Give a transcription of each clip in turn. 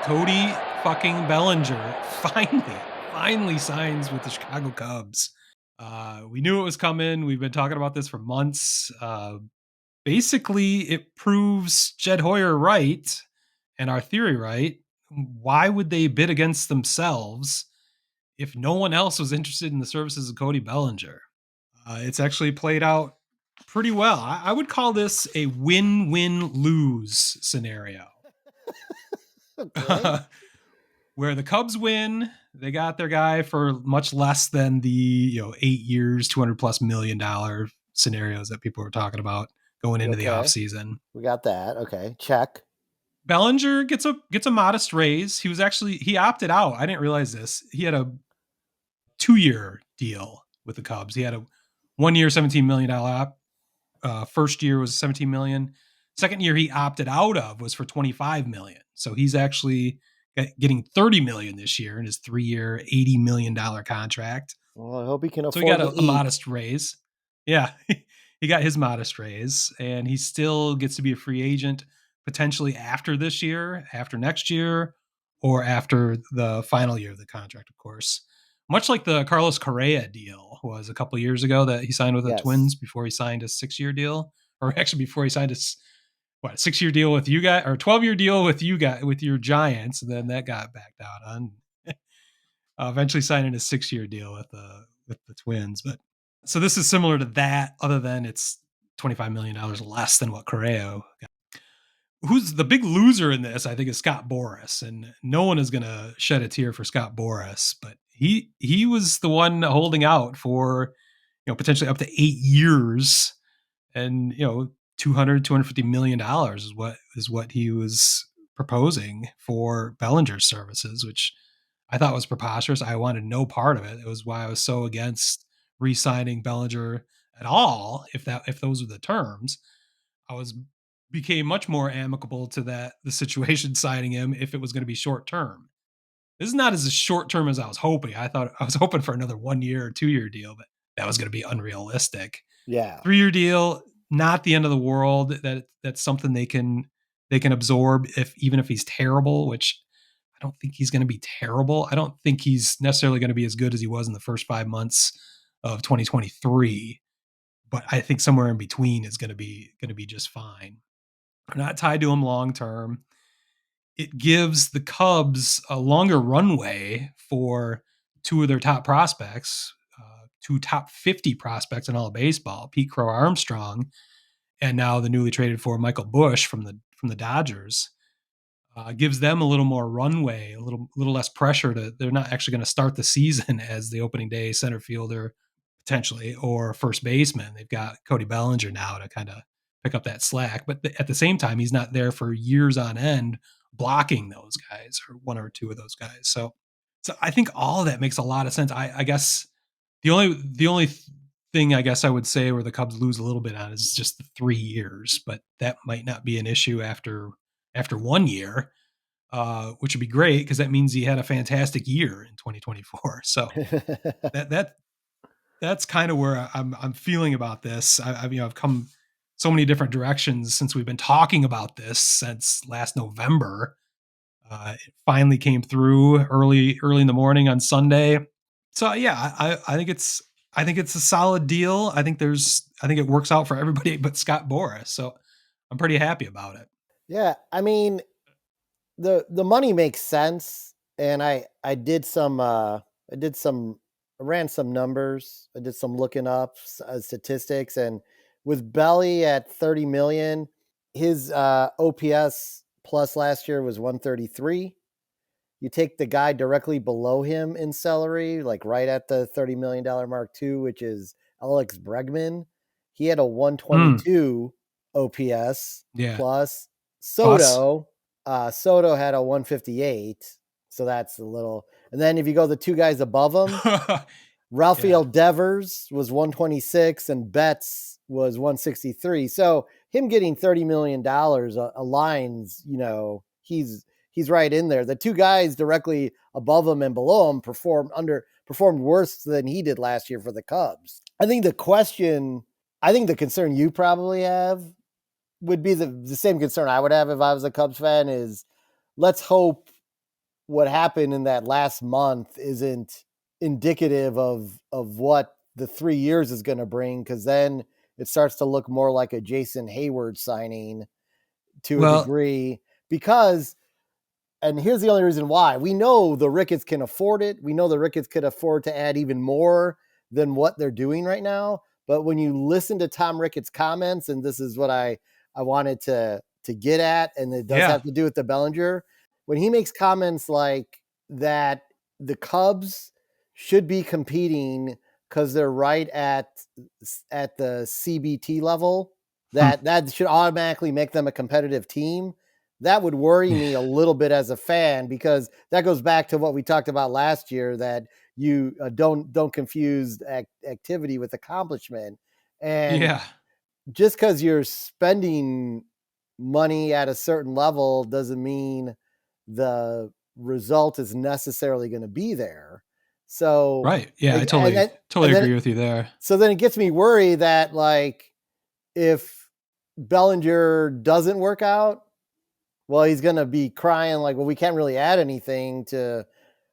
Cody fucking Bellinger finally signs with the Chicago Cubs. We knew it was coming. We've been talking about this for months. Basically, it proves Jed Hoyer right and our theory right. Why would they bid against themselves if no one else was interested in the services of Cody Bellinger? It's actually played out pretty well. I would call this a win-win-lose scenario. Okay. Where the Cubs win, they got their guy for much less than the 8 years, $200+ million scenarios that people were talking about going into the Okay. offseason. We got that. Okay. Check. Bellinger gets a modest raise. He opted out. I didn't realize this. He had a 2-year deal with the Cubs. He had a 1 year, $17 million op. First year was 17 million. Second year he opted out of was for 25 million. So he's actually getting 30 million this year in his 3-year, $80 million contract. Well, I hope he can So he afford got to a eat. modest raise. Yeah, he got his modest raise, and he still gets to be a free agent potentially after this year, after next year, or after the final year of the contract, of course. Much like the Carlos Correa deal was a couple years ago that he signed with the Yes. Twins before he signed a 6-year deal, or actually before he signed a 6-year deal with you guys, or 12-year deal with you guys with your Giants, and then that got backed out on. Eventually signing a 6-year deal with the Twins. But so this is similar to that, other than it's $25 million less than what Correa got. Who's the big loser in this? I think is Scott Boras, and no one is going to shed a tear for Scott Boras, but he was the one holding out for potentially up to 8 years, and 250 million dollars is what he was proposing for Bellinger's services, which I thought was preposterous. I wanted no part of it. It was why I was so against re-signing Bellinger at all. If those were the terms, I was became much more amicable to the situation signing him if it was going to be short term. This is not as short term as I was hoping. I was hoping for another 1 year or 2-year deal, but that was going to be unrealistic. Yeah. 3-year deal, not the end of the world. That's something they can absorb even if he's terrible, which I don't think he's going to be terrible. I don't think he's necessarily going to be as good as he was in the first 5 months of 2023, but I think somewhere in between is going to be just fine. We're not tied to him long term. It gives the Cubs a longer runway for two of their top prospects, two top 50 prospects in all of baseball, Pete Crow Armstrong, and now the newly traded for Michael Busch from the Dodgers. Gives them a little more runway, a little less pressure. They're not actually going to start the season as the opening day center fielder potentially or first baseman. They've got Cody Bellinger now to kind of pick up that slack, but at the same time, he's not there for years on end blocking those guys or one or two of those guys. So I think all of that makes a lot of sense. I guess the only thing I guess I would say where the Cubs lose a little bit on is just the 3 years, but that might not be an issue after 1 year, which would be great because that means he had a fantastic year in 2024. So that's kind of where I'm feeling about this. I've come so many different directions since we've been talking about this since last November. It finally came through early in the morning on Sunday. So yeah, I think it's a solid deal. I think it works out for everybody but Scott Boras. So I'm pretty happy about it. Yeah. I mean, the money makes sense. And I ran some numbers. I did some looking up statistics, and with Belly at 30 million, his OPS plus last year was 133. You take the guy directly below him in salary, like right at the $30 million mark too, which is Alex Bregman. He had a Mm, 122 OPS yeah. plus. Plus. Soto had a 158. So that's a little. And then if you go the two guys above him, Yeah. Rafael Devers was 126 and Betts was 163. So him getting $30 million aligns, he's right in there. The two guys directly above him and below him performed worse than he did last year for the Cubs. I think the concern you probably have would be the same concern I would have if I was a Cubs fan is let's hope what happened in that last month isn't indicative of what the 3 years is going to bring, because then it starts to look more like a Jason Hayward signing to a Well, degree. Because, and here's the only reason why: we know the Ricketts can afford it. We know the Ricketts could afford to add even more than what they're doing right now. But when you listen to Tom Ricketts' comments, and this is what I wanted to get at, and it does yeah. have to do with the Bellinger, when he makes comments like that, the Cubs should be competing because they're right at the CBT level. Hmm. That should automatically make them a competitive team. That would worry me a little bit as a fan, because that goes back to what we talked about last year, that you don't confuse activity with accomplishment. And Yeah. just because you're spending money at a certain level doesn't mean the result is necessarily going to be there. So, Right. Yeah, I and totally then totally and then agree with you there. so then it gets me worried that, like, if Bellinger doesn't work out, well, he's going to be crying like, well, we can't really add anything to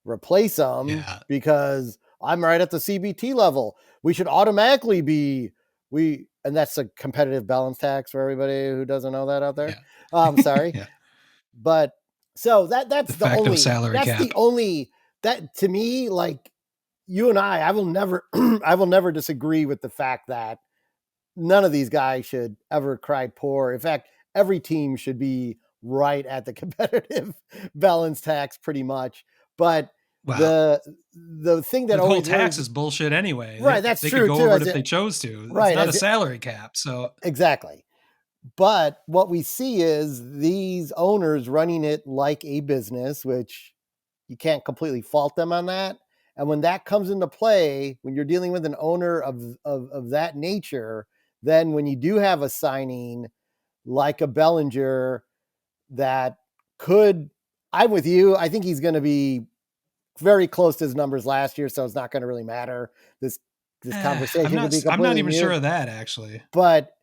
replace him Yeah. because I'm right at the CBT level. We should automatically be and that's a competitive balance tax for everybody who doesn't know that out there. Yeah. Sorry, Yeah. but so De facto salary that's cap. the only, that to me, like, you and I will never I will never disagree with the fact that none of these guys should ever cry poor. In fact, every team should be right at the competitive balance tax pretty much. But Well, the thing that the whole always tax worries, is bullshit anyway. right, that's They could true go too. over it As if it, they chose to. It's right, not a as it, salary cap. So, exactly. But what we see is these owners running it like a business, which you can't completely fault them on that. And when that comes into play, when you're dealing with an owner of that nature, then when you do have a signing like a Bellinger that could, I'm with you. I think he's going to be very close to his numbers last year, so it's not going to really matter. This I'm conversation could be not completely even sure mute. of that actually. But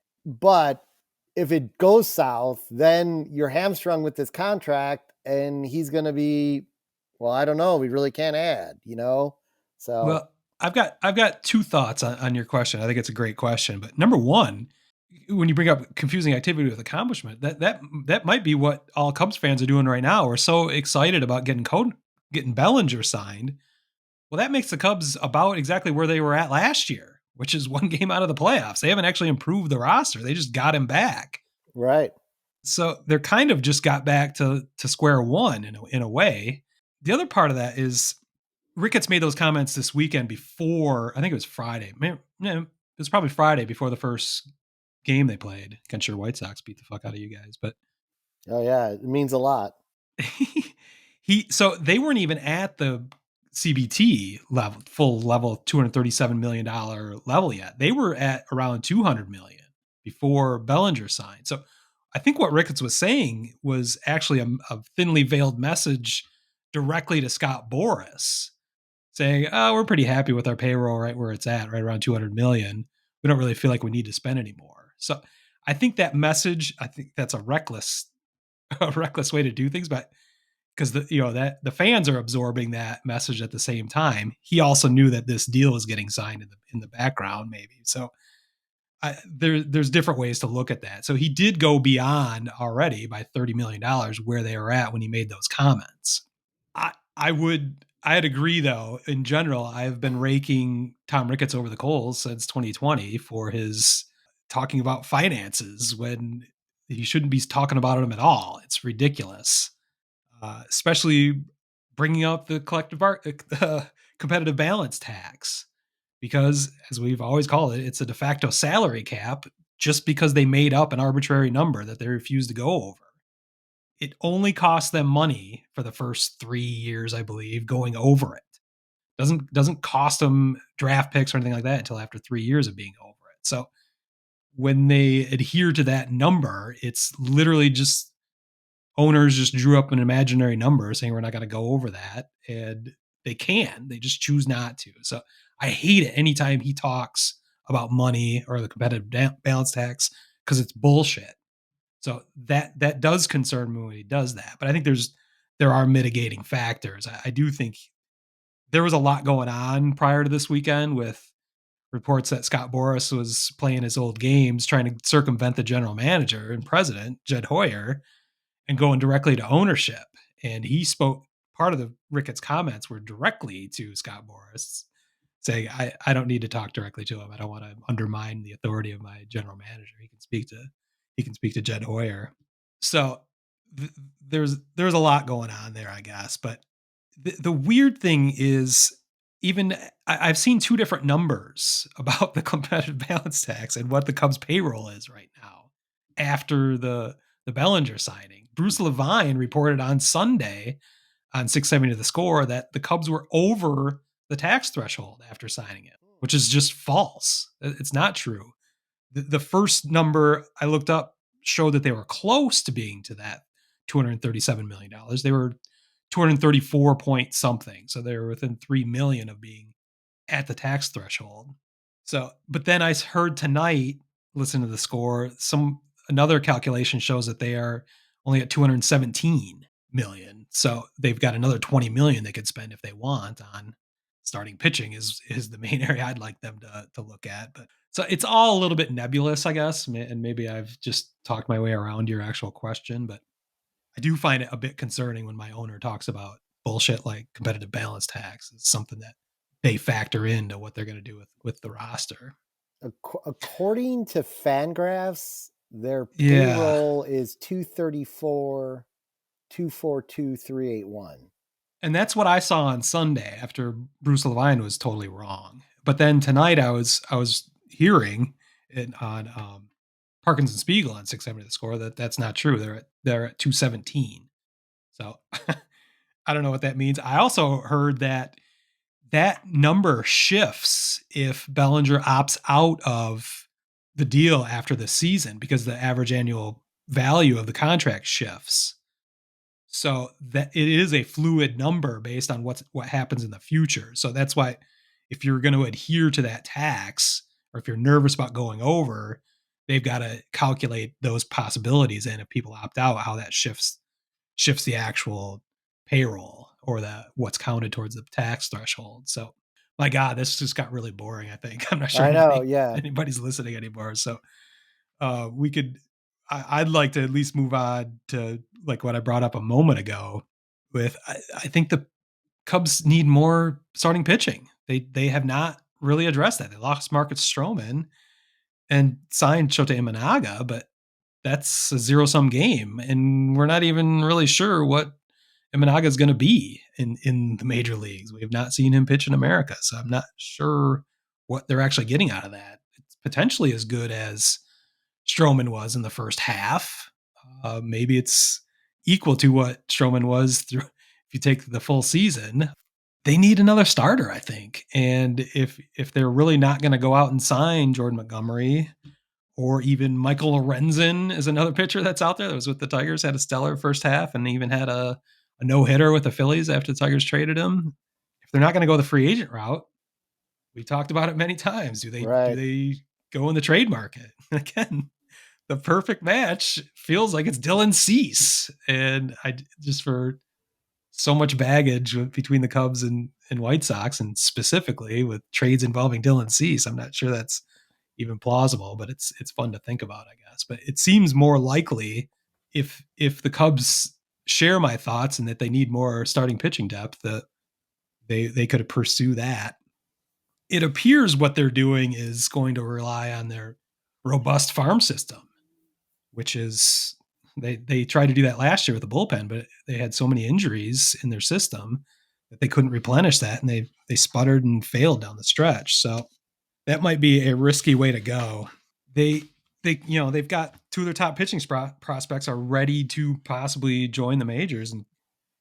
if it goes south, then you're hamstrung with this contract, and he's going to be, well, I don't know. We really can't add, you know. So Well, I've got two thoughts on your question. I think it's a great question. But number one, when you bring up confusing activity with accomplishment, that might be what all Cubs fans are doing right now. We're so excited about getting Bellinger signed. Well, that makes the Cubs about exactly where they were at last year, which is one game out of the playoffs. They haven't actually improved the roster. They just got him back. right, So they're kind of just got back to square one in a way. The other part of that is Ricketts made those comments this weekend before, I think it was Friday. It was probably Friday before the first game they played against your White Sox beat the fuck out of you guys. But oh yeah, it means a lot. so they weren't even at the CBT level, full level $237 million level yet. They were at around 200 million before Bellinger signed. So I think what Ricketts was saying was actually a thinly veiled message directly to Scott Boras, saying, "Oh, we're pretty happy with our payroll right where it's at, right around 200 million. We don't really feel like we need to spend anymore." So I think that message, I think that's a reckless a reckless way to do things, but because that the fans are absorbing that message at the same time. He also knew that this deal was getting signed in the background, maybe. So there's different ways to look at that. So he did go beyond already by $30 million where they were at when he made those comments. I'd agree though. In general, I've been raking Tom Ricketts over the coals since 2020 for his talking about finances when he shouldn't be talking about them at all. It's ridiculous, especially bringing up the competitive balance tax, because as we've always called it, it's a de facto salary cap just because they made up an arbitrary number that they refused to go over. It only costs them money for the first 3 years, I believe, going over it. Doesn't cost them draft picks or anything like that until after 3 years of being over it. So when they adhere to that number, it's literally just owners just drew up an imaginary number saying we're not going to go over that, and they just choose not to. So I hate it anytime he talks about money or the competitive balance tax, because it's bullshit. So that does concern me when he does that. But I think there are mitigating factors. I do think there was a lot going on prior to this weekend with reports that Scott Boras was playing his old games, trying to circumvent the general manager and president, Jed Hoyer, and going directly to ownership. And he spoke, part of the Ricketts comments were directly to Scott Boras, saying, I don't need to talk directly to him. I don't want to undermine the authority of my general manager. He can speak to Jed Hoyer. So there's a lot going on there, I guess. But the weird thing is, even I've seen two different numbers about the competitive balance tax and what the Cubs payroll is right now after the Bellinger signing. Bruce Levine reported on Sunday on 670 to the score that the Cubs were over the tax threshold after signing it, which is just false. It's not true. The first number I looked up showed that they were close to being to that $237 million. They were 234 point something. So they were within 3 million of being at the tax threshold. So, but then I heard tonight, listen to the score, another calculation shows that they are only at 217 million. So they've got another 20 million they could spend if they want on starting pitching is the main area I'd like them to look at. But so it's all a little bit nebulous, I guess. And maybe I've just talked my way around your actual question, but I do find it a bit concerning when my owner talks about bullshit like competitive balance tax. It's something that they factor into what they're going to do with the roster. According to Fangraphs, their Yeah. payroll is 234, 242, 381. And that's what I saw on Sunday after Bruce Levine was totally wrong. But then tonight I was hearing it on Parkinson Spiegel on 670 the score that's not true. They're at 217. So I don't know what that means. I also heard that number shifts if Bellinger opts out of the deal after the season because the average annual value of the contract shifts. So that it is a fluid number based on what happens in the future. So that's why if you're going to adhere to that tax or if you're nervous about going over, they've got to calculate those possibilities and if people opt out, how that shifts the actual payroll or the what's counted towards the tax threshold. So my God, this just got really boring, I think. I'm not sure I know, yeah. anybody's listening anymore. So we could I'd like to at least move on to like what I brought up a moment ago with I think the Cubs need more starting pitching. They have not really addressed that. They lost Marcus Stroman and signed Shota Imanaga, but that's a zero-sum game, and we're not even really sure what Imanaga is going to be in the major leagues. We have not seen him pitch in America, so I'm not sure what they're actually getting out of that. It's potentially as good as Stroman was in the first half. Maybe it's equal to what Stroman was through. If you take the full season, they need another starter, I think. And if they're really not going to go out and sign Jordan Montgomery or even Michael Lorenzen is another pitcher that's out there that was with the Tigers, had a stellar first half and even had a no hitter with the Phillies after the Tigers traded him. If they're not going to go the free agent route, we talked about it many times. Do Right. they go in the trade market again? The perfect match feels like it's Dylan Cease, and I just for so much baggage between the Cubs and White Sox, and specifically with trades involving Dylan Cease, I'm not sure that's even plausible, but it's fun to think about, I guess. But it seems more likely if the Cubs share my thoughts and that they need more starting pitching depth, that they could pursue that. It appears what they're doing is going to rely on their robust farm system, which is they tried to do that last year with the bullpen, but they had so many injuries in their system that they couldn't replenish that, and they sputtered and failed down the stretch. So that might be a risky way to go. They they've got two of their top pitching prospects are ready to possibly join the majors, and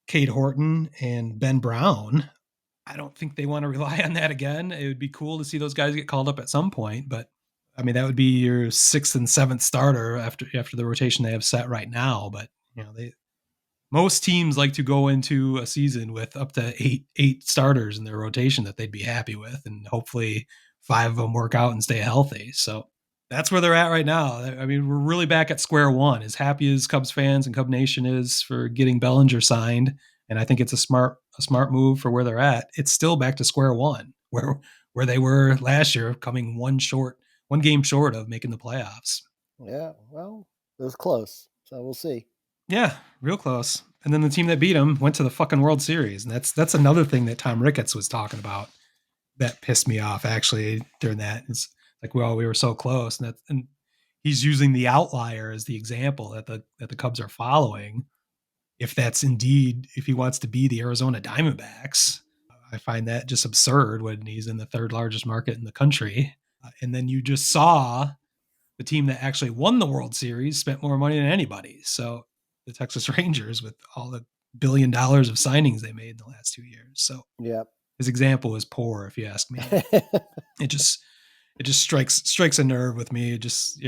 Cade Horton and Ben Brown. I don't think they want to rely on that again. It would be cool to see those guys get called up at some point, but I mean that would be your sixth and seventh starter after the rotation they have set right now. But most teams like to go into a season with up to eight starters in their rotation that they'd be happy with, and hopefully five of them work out and stay healthy. So That's where they're at right now. I mean, we're really back at square one. As happy as Cubs fans and Cub Nation is for getting Bellinger signed, and I think it's a smart move for where they're at. It's still back to square one, where they were last year, coming one game short of making the playoffs. Yeah, well, it was close, so we'll see. Yeah, real close. And then the team that beat them went to the fucking World Series, and that's another thing that Tom Ricketts was talking about that pissed me off actually during that. It's like, well, we were so close, and he's using the outlier as the example that the Cubs are following. If that's indeed if he wants to be the Arizona Diamondbacks, I find that just absurd when he's in the third largest market in the country. And then you just saw the team that actually won the World Series spent more money than anybody. So the Texas Rangers, with all the $1 billion of signings they made in the last 2 years. So Yep. his example is poor, if you ask me. It just it just strikes a nerve with me. It just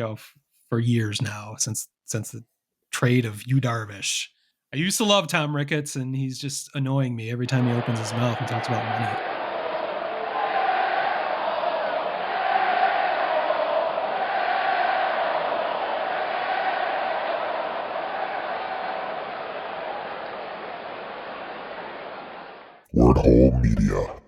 for years now since the trade of Yu Darvish. I used to love Tom Ricketts, and he's just annoying me every time he opens his mouth and talks about money. Word Hole Media.